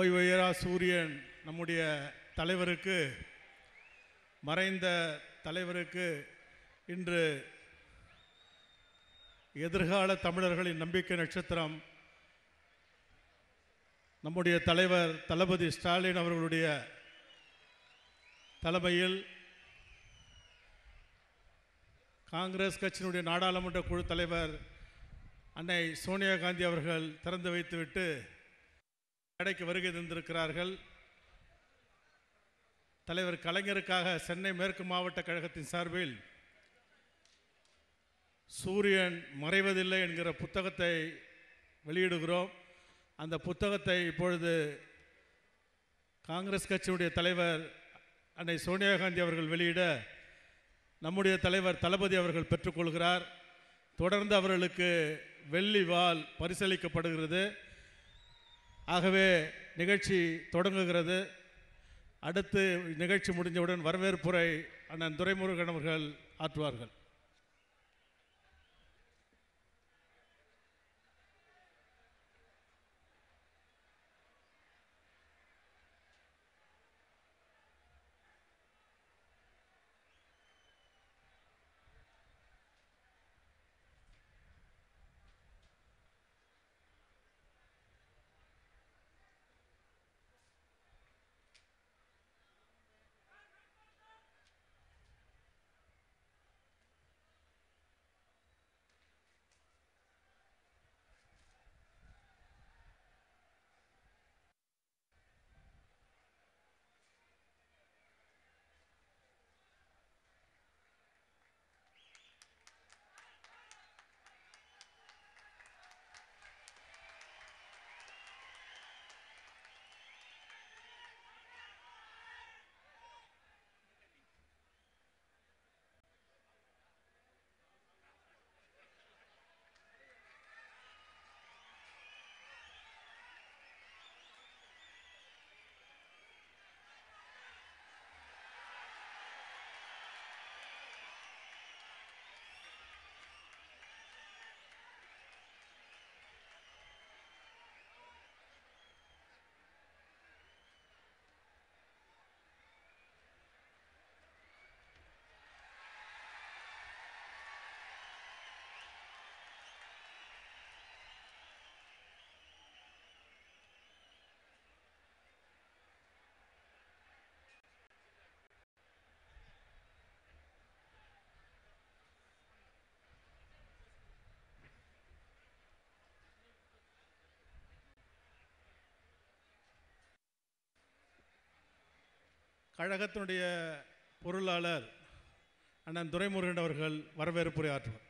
ஓய்வெயரா சூரியன் நம்முடைய தலைவருக்கு, மறைந்த தலைவருக்கு இன்று எதிர்கால தமிழர்களின் நம்பிக்கை நட்சத்திரம் நம்முடைய தலைவர் தளபதி ஸ்டாலின் அவர்களுடைய தலைமையில் காங்கிரஸ் கட்சியினுடைய நாடாளுமன்ற குழு தலைவர் அன்னை சோனியா காந்தி அவர்கள் திறந்து வைத்துவிட்டு கடைக்கு வருகை தந்திருக்கிறார்கள். தலைவர் கலைஞருக்காக சென்னை மேற்கு மாவட்ட கழகத்தின் சார்பில் சூரியன் மறைவதில்லை என்கிற புத்தகத்தை வெளியிடுகிறோம். அந்த புத்தகத்தை இப்பொழுது காங்கிரஸ் கட்சியுடைய தலைவர் அன்னை சோனியா காந்தி அவர்கள் வெளியிட நம்முடைய தலைவர் தளபதி அவர்கள் பெற்றுக்கொள்கிறார். தொடர்ந்து அவர்களுக்கு வெள்ளி வால் பரிசளிக்கப்படுகிறது. ஆகவே நிகழ்ச்சி தொடங்குகிறது. அடுத்து நிகழ்ச்சி முடிஞ்சவுடன் வரவேற்புரை அண்ணன் துரைமுருகன் அவர்கள் ஆற்றுவார்கள். கழகத்தினுடைய பொருளாளர் அண்ணன் துரைமுருகன் அவர்கள் வரவேற்புரை ஆற்றுவார்.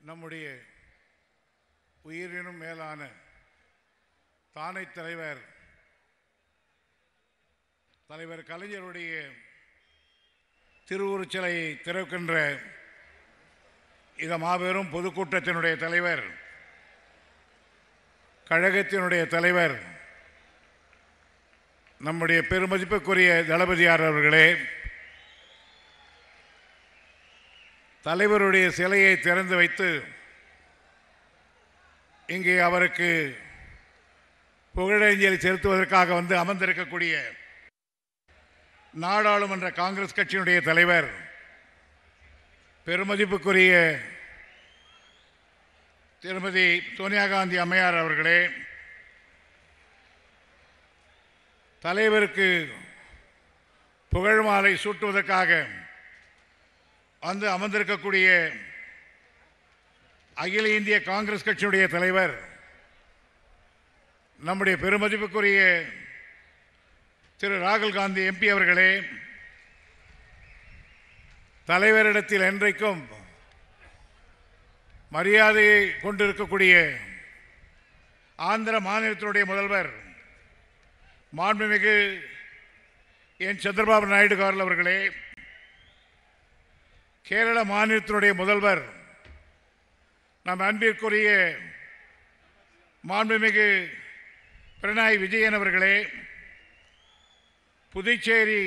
நம்முடைய உயிரினும் மேலான தானை தலைவர் கலைஞருடைய திருவுருச் சிலையை திறக்கின்ற இந்த மாபெரும் பொதுக்கூட்டத்தினுடைய தலைவர், கழகத்தினுடைய தலைவர், நம்முடைய பெருமதிப்புக்குரிய தளபதியார் அவர்களே, தலைவருடைய சிலையை திறந்து வைத்து இங்கே அவருக்கு புகழஞ்சலி செலுத்துவதற்காக வந்து அமர்ந்திருக்கக்கூடிய நாடாளுமன்ற காங்கிரஸ் கட்சியினுடைய தலைவர், பெருமதிப்புக்குரிய திருமதி சோனியா காந்தி அம்மையார் அவர்களே, தலைவருக்கு புகழ் மாலை சூட்டுவதற்காக வந்து அமர்ந்திருக்கக்கூடிய அகில இந்திய காங்கிரஸ் கட்சியினுடைய தலைவர், நம்முடைய பெருமதிப்புக்குரிய திரு ராகுல் காந்தி எம்பி அவர்களே, தலைவரிடத்தில் என்றைக்கும் மரியாதையை கொண்டிருக்கக்கூடிய ஆந்திர மாநிலத்தினுடைய முதல்வர் மாண்புமிகு என் சந்திரபாபு நாயுடு அவர்களே, கேரள மாநிலத்தினுடைய முதல்வர் நம் அன்பிற்குரிய மாண்புமிகு பினராயி விஜயன் அவர்களே, புதுச்சேரி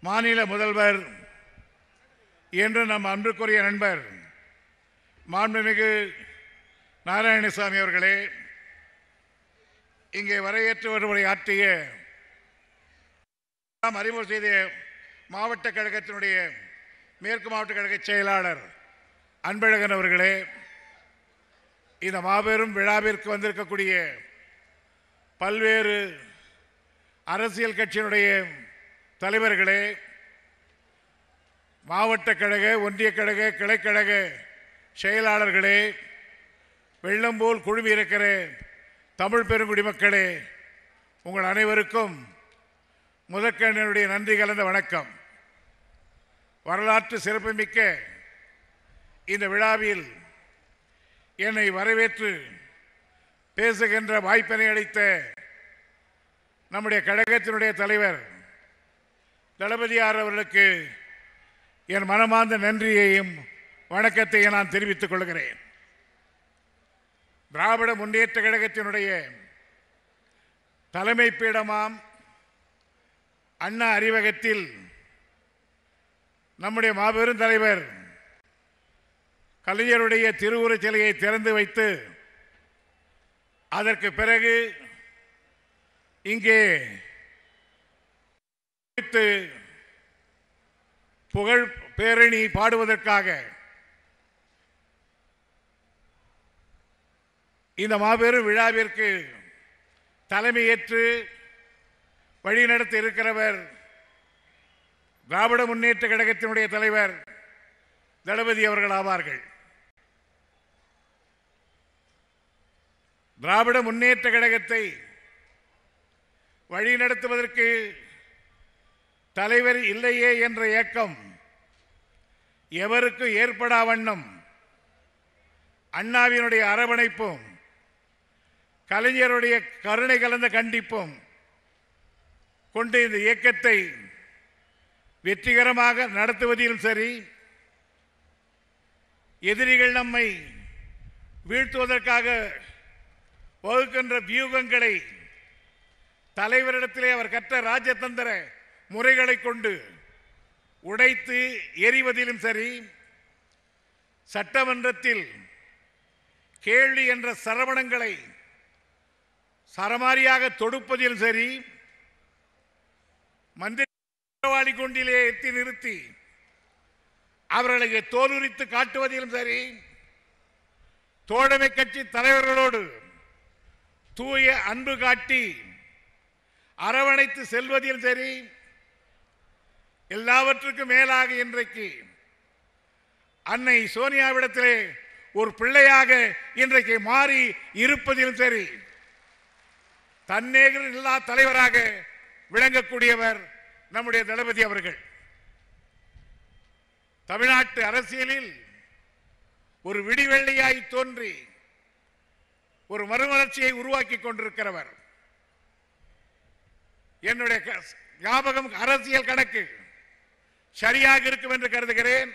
மாநில முதல்வர் என்று நம் அன்புக்குரிய நண்பர் மாண்புமிகு நாராயணசாமி அவர்களே, இங்கே வரையேற்று வருவதை ஆற்றிய அறிமுக செய்த மாவட்ட கழகத்தினுடைய மேற்கு மாவட்ட கழக செயலாளர் அன்பழகன் அவர்களே, இந்த மாபெரும் விழாவிற்கு வந்திருக்கக்கூடிய பல்வேறு அரசியல் கட்சியினுடைய தலைவர்களே, மாவட்ட கழக, ஒன்றிய கழக, கிளைக்கழக செயலாளர்களே, வெள்ளம் போல் குழுமி இருக்கிற தமிழ் பெருங்குடி மக்களே, உங்கள் அனைவருக்கும் முதற்கண்ணுடைய நன்றி கலந்த வணக்கம். வரலாற்று சிறப்புமிக்க இந்த விழாவில் என்னை வரவேற்று பேசுகின்ற வாய்ப்பினை அளித்த நம்முடைய கழகத்தினுடைய தலைவர் தளபதியார் அவர்களுக்கு என் மனமார்ந்த நன்றியையும் வணக்கத்தையும் நான் தெரிவித்துக் கொள்கிறேன். திராவிட முன்னேற்ற கழகத்தினுடைய தலைமை பீடமாம் அண்ணா அறிவகத்தில் நம்முடைய மாபெரும் தலைவர் கலைஞருடைய திருவுருவச் சிலையை திறந்து வைத்து அதற்கு பிறகு இங்கே புகழ் பேரணி பாடுவதற்காக இந்த மாபெரும் விழாவிற்கு தலைமையேற்று வழிநடத்த இருக்கிறவர் திராவிட முன்னேற்ற கழகத்தினுடைய தலைவர் தளபதி அவர்கள் ஆவார்கள். திராவிட முன்னேற்ற கழகத்தை வழிநடத்துவதற்கு தலைவர் இல்லையே என்ற ஏக்கம் எவருக்கும் ஏற்படா வண்ணம் அண்ணாவினுடைய அரவணைப்பும் கலைஞருடைய கருணை கலந்த கண்டிப்பும் கொண்டு இந்த இயக்கத்தை வெற்றிகரமாக நடத்துவதிலும் சரி, எதிரிகள் நம்மை வீழ்த்துவதற்காக வகுக்கின்ற வியூகங்களை தலைவரிடத்திலே அவர் கற்ற ராஜதந்திர முறைகளை கொண்டு உடைத்து எறிவதிலும் சரி, சட்டமன்றத்தில் கேள்வி என்ற சரவணங்களை சரமாரியாக தொடுப்பதிலும் சரி, மந்திரி கொண்டிலே எத்தி நிறுத்தி அவர்களுக்கு தோலுரித்து காட்டுவதிலும் சரி, தோழமை கட்சி தலைவர்களோடு தூய அன்பு காட்டி அரவணைத்து செல்வதிலும் சரி, எல்லாவற்றுக்கும் மேலாக இன்றைக்கு அன்னை சோனியாவிடத்திலே ஒரு பிள்ளையாக இன்றைக்கு மாறி இருப்பதிலும் சரி, தன்னேகிற எல்லா தலைவராக விளங்கக்கூடியவர் நம்முடைய தளபதி அவர்கள். தமிழ்நாட்டு அரசியலில் ஒரு விடிவெள்ளியாய் தோன்றி ஒரு மறுமலர்ச்சியை உருவாக்கி கொண்டிருக்கிறவர். என்னுடைய ஞாபகம் அரசியல் கணக்கு சரியாக இருக்கும் என்று கருதுகிறேன்.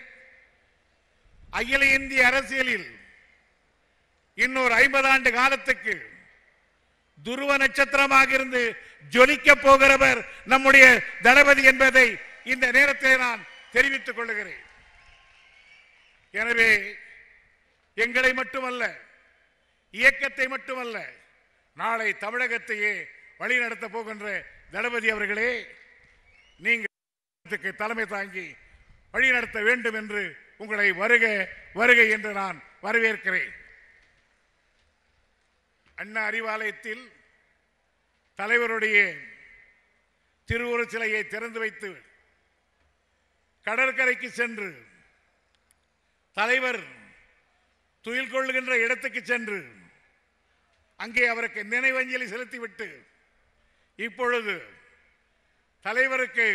அகில இந்திய அரசியலில் இன்னொரு 50 ஆண்டு காலத்துக்கு துருவ நட்சத்திரமாக இருந்து ஜொலிக்க போகிறவர் நம்முடைய தளபதி என்பதை இந்த நேரத்தில் நான் தெரிவித்துக் கொள்கிறேன். எனவே எங்களை மட்டுமல்ல, இயக்கத்தை மட்டுமல்ல, நாளை தமிழகத்தையே வழிநடத்த போகின்ற தளபதி அவர்களே, நீங்கள் தலைமை தாங்கி வழிநடத்த வேண்டும் என்று உங்களை வருக வருக என்று நான் வரவேற்கிறேன். அண்ணா அறிவாலயத்தில் தலைவருடைய திருவுருவச் சிலையை திறந்து வைத்து கடற்கரைக்கு சென்று தலைவர் துயில் கொள்ளுகின்ற இடத்துக்கு சென்று அங்கே அவருக்கு நினைவஞ்சலி செலுத்திவிட்டு இப்பொழுது தலைவருக்கு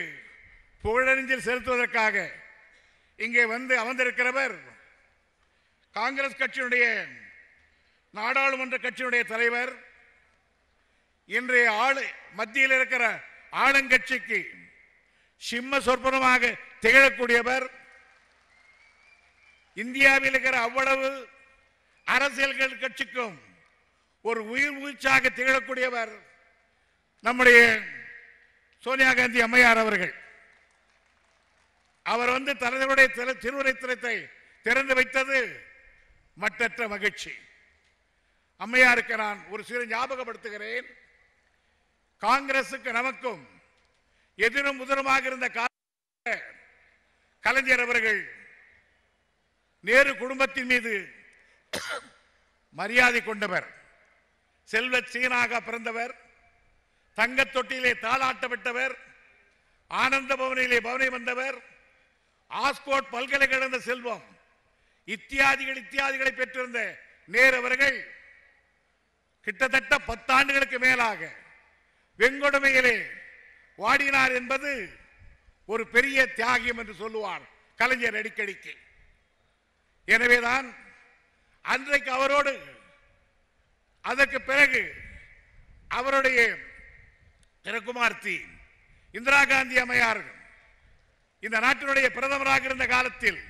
புகழஞ்சலி செலுத்துவதற்காக இங்கே வந்து அமர்ந்திருக்கிறவர் காங்கிரஸ் கட்சியினுடைய நாடாளுமன்ற கட்சியினுடைய தலைவர், இன்றைய மத்தியில் இருக்கிற ஆளுங்கட்சிக்கு சிம்ம சொற்பனமாக திகழக்கூடியவர், இந்தியாவில் இருக்கிற அவ்வளவு அரசியல் கட்சிக்கும் ஒரு உயிர் மூச்சாக திகழக்கூடியவர் நம்முடைய சோனியா காந்தி அம்மையார் அவர்கள். அவர் தலைவருடைய திருவுரைத்திரத்தை திறந்து வைத்தது மட்டற்ற மகிழ்ச்சி. அம்மையாருக்கு நான் ஒரு சிறு ஞாபகப்படுத்துகிறேன். காங்கிரசுக்கு நமக்கும் எதிரும் முதலுமாக இருந்த கலைஞர் அவர்கள் நேரு குடும்பத்தின் மீது மரியாதை கொண்டவர், செல்வ சீனாக பிறந்தவர், தங்க தொட்டியிலே தாளாட்டப்பட்டவர், ஆனந்த பவனிலே பவனை வந்தவர், ஆக்ஸ்போர்ட் பல்கலைக்கழக செல்வம் இத்தியாதிகளை பெற்றிருந்த நேரு அவர்கள் கிட்டத்தட்ட 10 ஆண்டுகளுக்கு மேலாக வெங்கொடுமையிலே வாடினார் என்பது ஒரு பெரிய தியாகியம் என்று சொல்லுவார் கலைஞர் அடிக்கடிக்கு. எனவேதான் அன்றைக்கு அவரோடு, அதற்கு பிறகு அவருடைய திருக்குமார்த்தி இந்திரா காந்தி அம்மையார் இந்த நாட்டினுடைய பிரதமராக இருந்த காலத்தில்,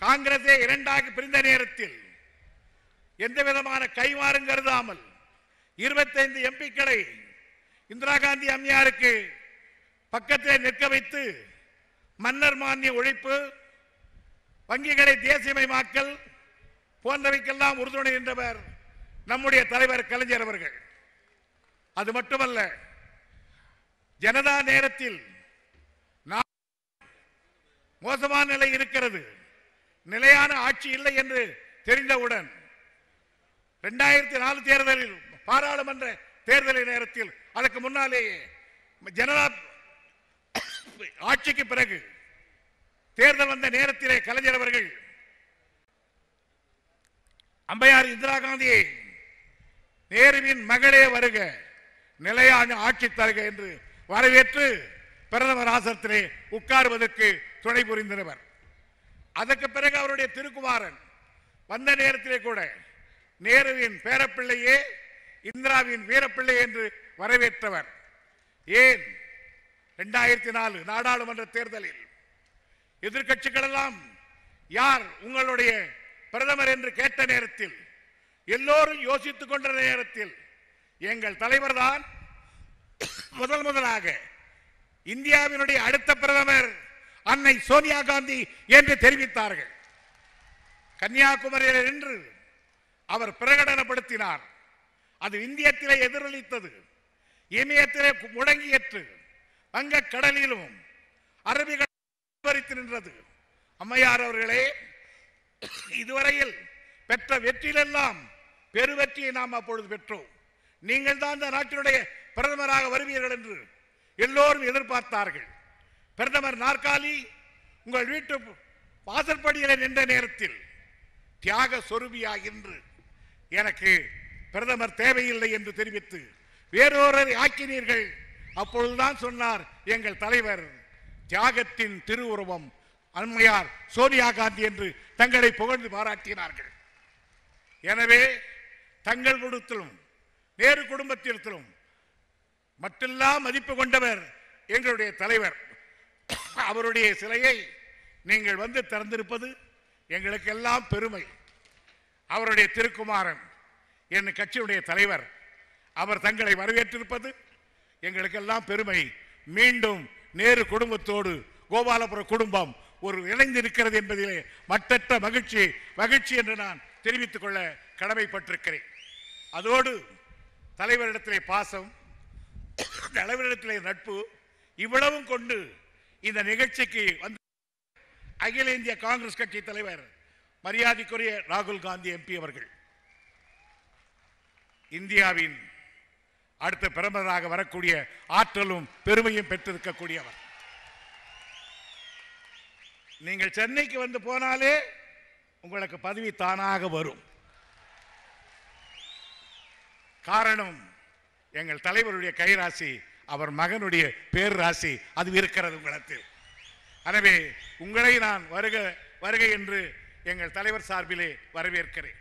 காங்கிரஸை 2ஆக பிரிந்த நேரத்தில் எந்த விதமான கைமாறும் கருதாமல் 25 எம்பிக்களை இந்திரா காந்தி அம்மையாருக்கு பக்கத்தில் நிற்க வைத்து மன்னர் மானிய ஒழிப்பு, வங்கிகளை தேசியமயமாக்கல் போன்றவைக்கெல்லாம் உறுதுணை நின்றவர் நம்முடைய தலைவர் கலைஞர் அவர்கள். அது மட்டுமல்ல, ஜனதா நேரத்தில் மோசமான நிலை இருக்கிறது, நிலையான ஆட்சி இல்லை என்று தெரிந்தவுடன் 2004 தேர்தலில், பாராளுமன்ற தேர்தலின் நேரத்தில், அதற்கு முன்னாலேயே ஜனதா ஆட்சிக்கு பிறகு தேர்தல் வந்த நேரத்திலே கலைஞர் அவர்கள் அம்மையார் இந்திரா காந்தியை நேருவின் மகளே வருக, நிலையான ஆட்சி தருக என்று வரவேற்று பிரதமர் ஆசனத்திலே உட்காருவதற்கு துணை புரிந்தவர். அதற்கு பிறகு அவருடைய திருக்குமாரன் வந்த நேரத்திலே கூட நேருவின் பேரப்பிள்ளையே இந்திராவின் வீரப்பிள்ளை என்று வரவேற்றவர். ஏன் 2004 நாடாளுமன்ற தேர்தலில் எதிர்கட்சிகள் எல்லாம் யார் உங்களுடைய பிரதமர் என்று கேட்ட நேரத்தில், எல்லோரும் யோசித்துக் கொண்ட நேரத்தில் எங்கள் தலைவர் தான் முதலாக இந்தியாவினுடைய அடுத்த பிரதமர் அன்னை சோனியா காந்தி என்று தெரிவித்தார்கள். கன்னியாகுமரியில் நின்று அவர் பிரகடனப்படுத்தினார். அது இந்தியத்திலே எதிரொலித்தது, இமயத்திலே முழங்கியற்று, வங்கக் கடலிலும் அரபிகள் நின்றது. அம்மையார் அவர்களே, இதுவரையில் பெற்ற வெற்றியிலெல்லாம் பெருவெற்றியை நாம் அப்பொழுது பெற்றோம். நீங்கள் தான் இந்த நாட்டினுடைய பிரதமராக வருவீர்கள் என்று எல்லோரும் எதிர்பார்த்தார்கள். பிரதமர் நாற்காலி உங்கள் வீட்டு வாசற்படியில் நின்ற நேரத்தில் தியாக சொரூபியாக இன்று எனக்கு பிரதமர் தேவையில்லை என்று தெரிவித்து வேறொரு ஆக்கினீர்கள். அப்பொழுதுதான் சொன்னார் எங்கள் தலைவர் தியாகத்தின் திருவுருவம் அம்மையார் சோனியா காந்தி என்று தங்களை புகழ்ந்து பாராட்டினார்கள். எனவே தங்கள் குடும்பத்திலும் நேரு குடும்பத்திலும் மட்டில்லா மதிப்பு கொண்டவர் எங்களுடைய தலைவர். அவருடைய சிலையை நீங்கள் வந்து திறந்திருப்பது எங்களுக்கெல்லாம் பெருமை. அவருடைய திருக்குமாரன் என் கட்சியுடைய தலைவர், அவர் தங்களை வரவேற்றிருப்பது எங்களுக்கெல்லாம் பெருமை. மீண்டும் நேரு குடும்பத்தோடு கோபாலபுர குடும்பம் ஒரு இணைந்திருக்கிறது என்பதிலே மட்டற்ற மகிழ்ச்சி என்று நான் தெரிவித்துக் கொள்ள கடமைப்பட்டிருக்கிறேன். அதோடு தலைவரிடத்திலே பாசம், தலைவரிடத்திலே நட்பு, இவ்வளவும் கொண்டு இந்த நிகழ்ச்சிக்கு வந்து அகில இந்திய காங்கிரஸ் கட்சி தலைவர் மரியாதைக்குரிய ராகுல் காந்தி எம்பி அவர்கள் இந்தியாவின் அடுத்த பிரதமராக வரக்கூடிய ஆற்றலும் பெருமையும் பெற்றிருக்கக்கூடியவர். நீங்கள் சென்னைக்கு வந்து போனாலே உங்களுக்கு பதவி தானாக வரும். காரணம், எங்கள் தலைவருடைய கைராசி, அவர் மகனுடைய பேர் ராசி அது இருக்கிறது உங்களிடத்தில். எனவே உங்களை நான் வருக என்று எங்கள் தலைவர் சார்பிலே வரவேற்கிறேன்.